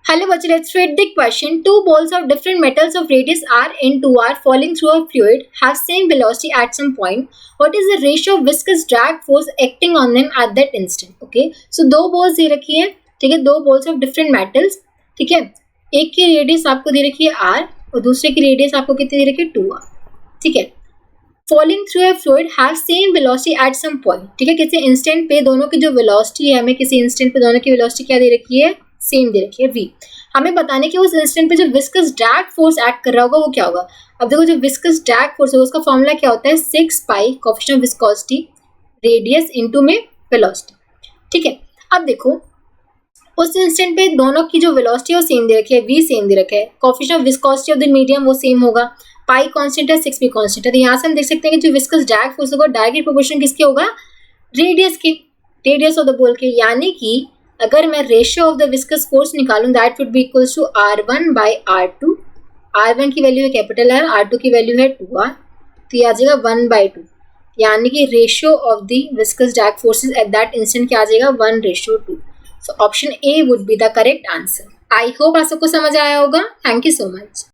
Hello, bachcho, let's read the question. Two balls of different metals of radius r and 2r falling through a fluid have same velocity at some point. What is the ratio of viscous drag force acting on them at that instant? Okay, so दो balls दे रखी है, ठीक है, दो balls of different metals, ठीक है, एक की रेडियस आपको दे रखी है r और दूसरे की रेडियस आपको कितनी दे रखी है 2r, ठीक है. Falling through a fluid have same velocity at some point, ठीक है, किसी इंस्टेंट पे दोनों की जो वेलोसिटी है, हमें किसी इंस्टेंट पे दोनों की वेलोसिटी क्या दे रखी है, सेम दे रखी है v. हमें बताने कि उस इंस्टेंट पे जो विस्कस ड्रैग फोर्स एक्ट कर रहा होगा वो क्या होगा. अब देखो जो विस्कस ड्रैग फोर्स है उसका फॉर्मूला क्या होता है, 6 pi coefficient of viscosity radius into में वेलोसिटी, ठीक है. अब देखो उस इंस्टेंट पे दोनों की जो वेलोसिटी है वो सेम दे रखी है, v सेम दे रखा है, coefficient of viscosity of the medium वो सेम होगा, पाई कांस्टेंट है, 6 भी कांस्टेंट है. तो यहाँ से हम देख सकते हैं कि जो विस्कस ड्रैग फोर्स होगा डायरेक्ट प्रोपोर्शन किसके होगा, रेडियस के, रेडियस ऑफ द बॉल के. यानी कि अगर मैं ratio of the viscous force निकालूं that would be equals to r1 by r2. r1 की वैल्यू है कैपिटल R, r2 की वैल्यू है 2r, तो ये आ जाएगा 1/2. यानी कि ratio of the viscous drag forces at that instant क्या आ जाएगा, 1:2. So option A would be the correct answer. I hope आप सबको समझ आया होगा. Thank you so much.